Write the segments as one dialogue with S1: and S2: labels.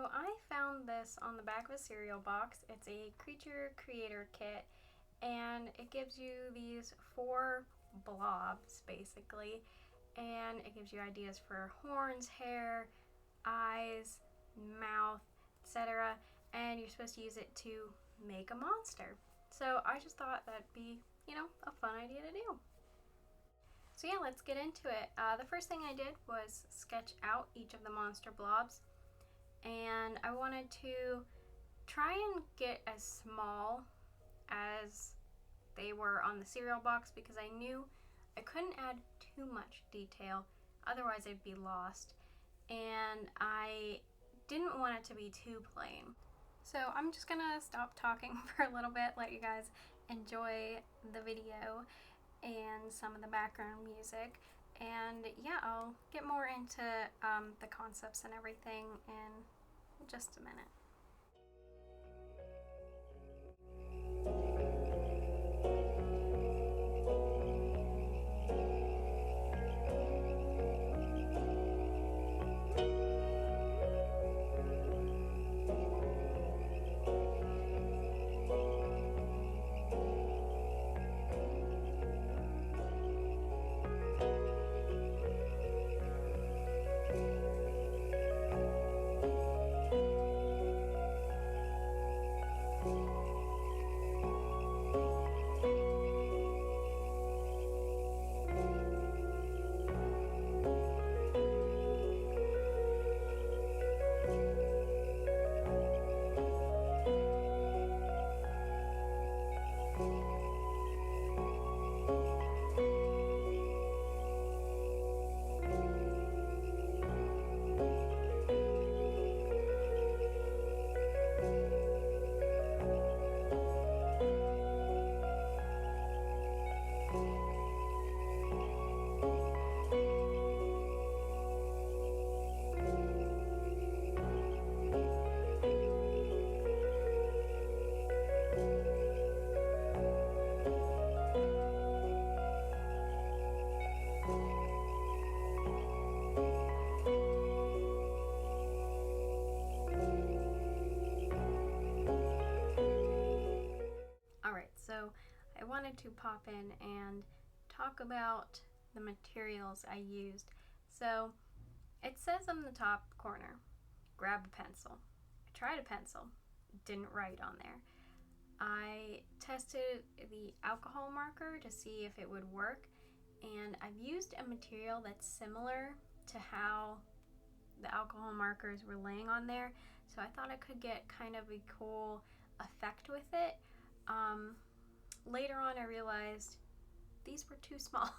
S1: So I found this on the back of a cereal box. It's a creature creator kit, and it gives you these 4 blobs basically, and it gives you ideas for horns, hair, eyes, mouth, etc. And you're supposed to use it to make a monster. So I just thought that'd be, a fun idea to do. So yeah, let's get into it. The first thing I did was sketch out each of the monster blobs, and I wanted to try and get as small as they were on the cereal box because I knew I couldn't add too much detail, otherwise I'd be lost, and I didn't want it to be too plain. So I'm just gonna stop talking for a little bit, let you guys enjoy the video and some of the background music, and yeah, I'll get more into the concepts and everything in just a minute. Alright, so I wanted to pop in and talk about the materials I used. So it says on the top corner, grab a pencil. I tried a pencil, didn't write on there. I tested the alcohol marker to see if it would work, and I've used a material that's similar to how the alcohol markers were laying on there, so I thought I could get kind of a cool effect with it. Later on I realized these were too small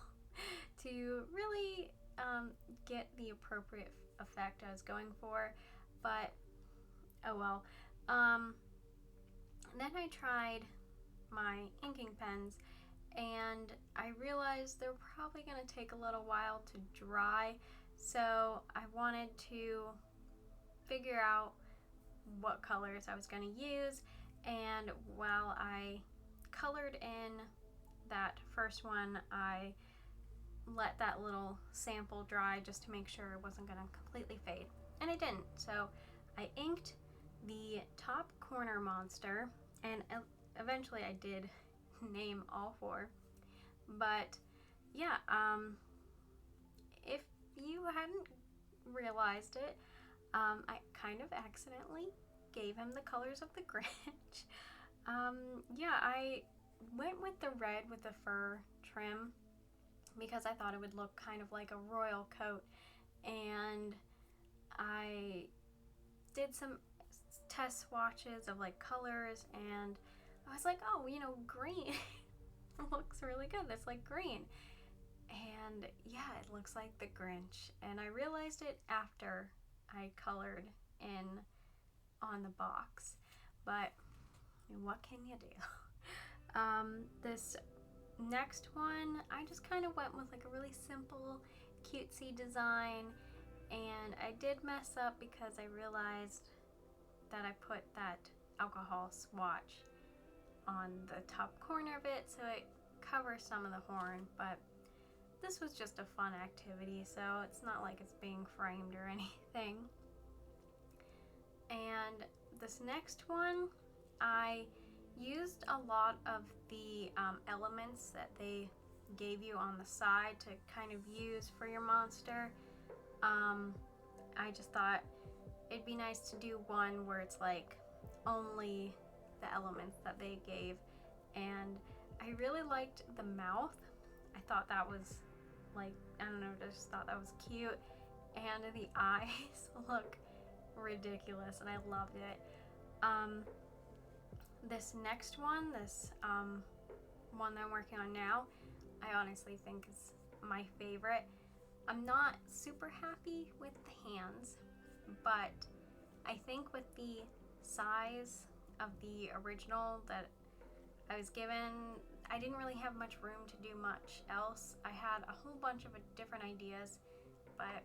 S1: to really get the appropriate effect I was going for, but oh well. Then I tried my inking pens, and I realized they're probably going to take a little while to dry, so I wanted to figure out what colors I was going to use. And while I colored in that first one, I let that little sample dry just to make sure it wasn't going to completely fade, and it didn't. So I inked the top corner monster, and eventually I did name all 4. But yeah, if you hadn't realized it, I kind of accidentally gave him the colors of the Grinch. Yeah, I went with the red with the fur trim because I thought it would look kind of like a royal coat, and I did some test swatches of like colors, and I was like, oh, green looks really good. That's like green. And yeah, it looks like the Grinch, and I realized it after I colored in on the box, but what can you do? This next one, I just kind of went with like a really simple, cutesy design, and I did mess up because I realized that I put that alcohol swatch on the top corner of it, so it covers some of the horn, but this was just a fun activity, so it's not like it's being framed or anything. And this next one, I used a lot of the elements that they gave you on the side to kind of use for your monster. I just thought it'd be nice to do one where it's like only the elements that they gave, and I really liked the mouth. I thought that was like, I don't know, just thought that was cute, and the eyes look ridiculous and I loved it. This next one, this one that I'm working on now, I honestly think is my favorite. I'm not super happy with the hands, but I think with the size of the original that I was given, I didn't really have much room to do much else. I had a whole bunch of different ideas, but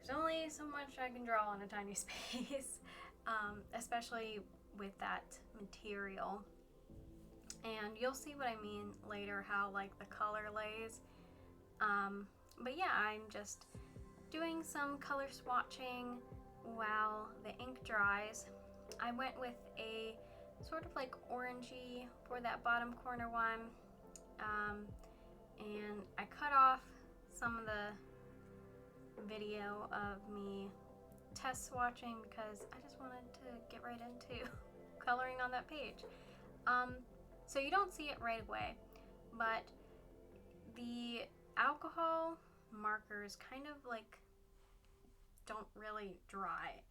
S1: there's only so much I can draw in a tiny space, especially with that material. And you'll see what I mean later, how like the color lays. But yeah, I'm just doing some color swatching while the ink dries. I went with a sort of like orangey for that bottom corner one, and I cut off some of the video of me test swatching because I just wanted to get right into coloring on that page. So you don't see it right away, but the alcohol markers kind of like don't really dry.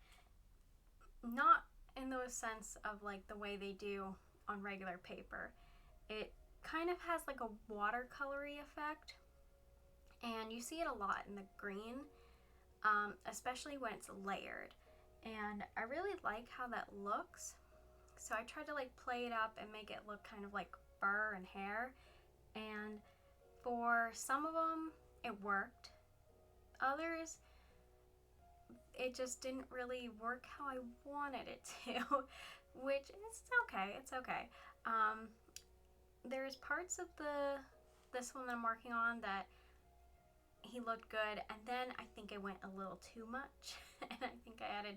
S1: Not in the sense of like the way they do on regular paper. It kind of has like a watercolory effect, and you see it a lot in the green, especially when it's layered. And I really like how that looks. So I tried to like play it up and make it look kind of like fur and hair. And for some of them, it worked. Others, it just didn't really work how I wanted it to, which is okay. It's okay. There's parts of this one that I'm working on that he looked good, and then I think I went a little too much, and I think I added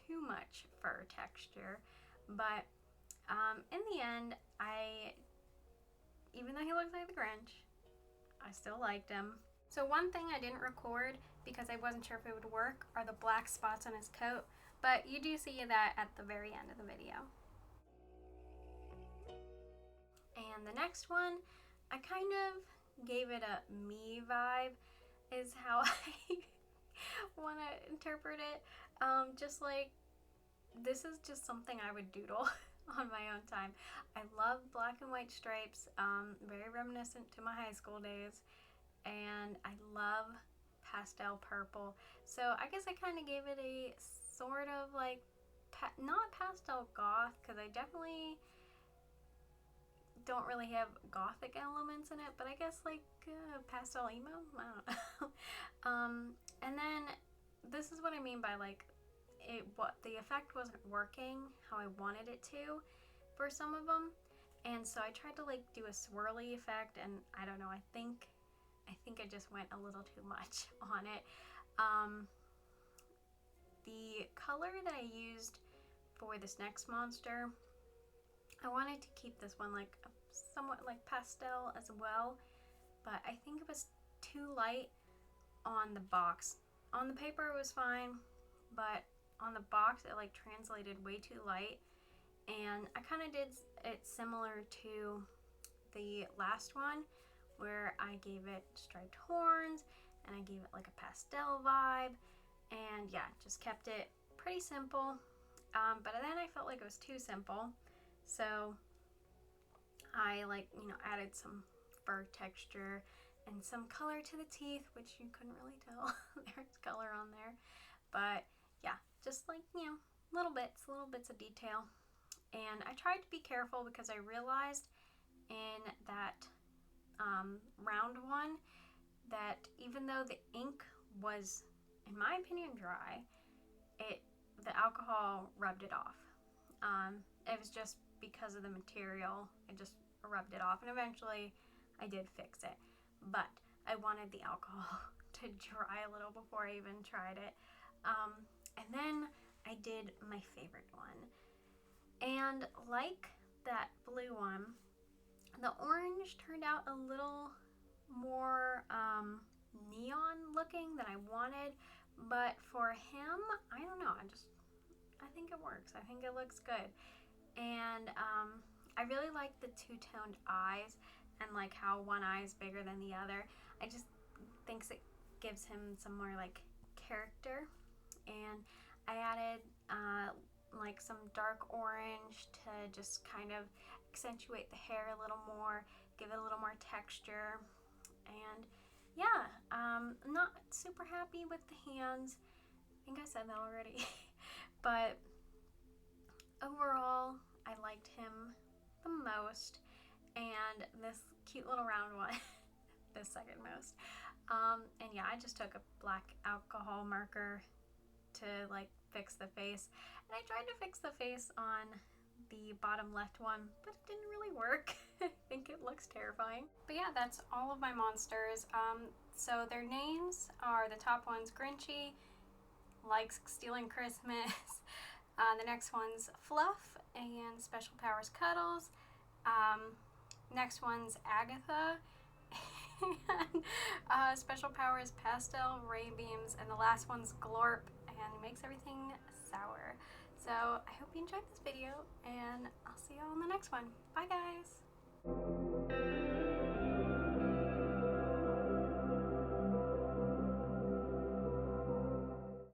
S1: too much fur texture. But in the end, even though he looks like the Grinch, I still liked him. So one thing I didn't record because I wasn't sure if it would work are the black spots on his coat, but you do see that at the very end of the video. And the next one, I kind of gave it a me vibe, is how I want to interpret it. Just like, this is just something I would doodle on my own time. I love black and white stripes, very reminiscent to my high school days, and I love pastel purple. So I guess I kind of gave it a sort of like, not pastel goth, because I definitely don't really have gothic elements in it, but I guess like pastel emo, I don't know. And then this is what I mean by like, what the effect wasn't working how I wanted it to for some of them, and so I tried to like do a swirly effect, and I don't know, I think I just went a little too much on it. The color that I used for this next monster, I wanted to keep this one like somewhat like pastel as well, but I think it was too light on the box. On the paper it was fine, but on the box it like translated way too light, and I kind of did it similar to the last one where I gave it striped horns and I gave it like a pastel vibe, and yeah, just kept it pretty simple. But then I felt like it was too simple, so I added some fur texture and some color to the teeth, which you couldn't really tell. There's color on there, but yeah, just like, little bits of detail. And I tried to be careful because I realized in that round one that even though the ink was, in my opinion, dry, the alcohol rubbed it off. It was just because of the material, it just rubbed it off, and eventually I did fix it, but I wanted the alcohol to dry a little before I even tried it. And then I did my favorite one. And like that blue one, the orange turned out a little more neon looking than I wanted, but for him, I don't know, I think it works. I think it looks good. And I really like the two-toned eyes and like how one eye is bigger than the other. I just think it gives him some more like character. And I added like some dark orange to just kind of accentuate the hair a little more, give it a little more texture. And yeah, not super happy with the hands. I think I said that already. But overall, I liked him the most. And this cute little round one, the second most. And yeah, I just took a black alcohol marker to like fix the face. And I tried to fix the face on the bottom left one, but it didn't really work. I think it looks terrifying. But yeah, that's all of my monsters. So their names are, the top one's Grinchy, likes stealing Christmas. The next one's Fluff and Special Powers Cuddles. Next one's Agatha and Special Powers Pastel Ray Beams, and the last one's Glorp and makes everything sour. So I hope you enjoyed this video, and I'll see you all in the next one. Bye guys!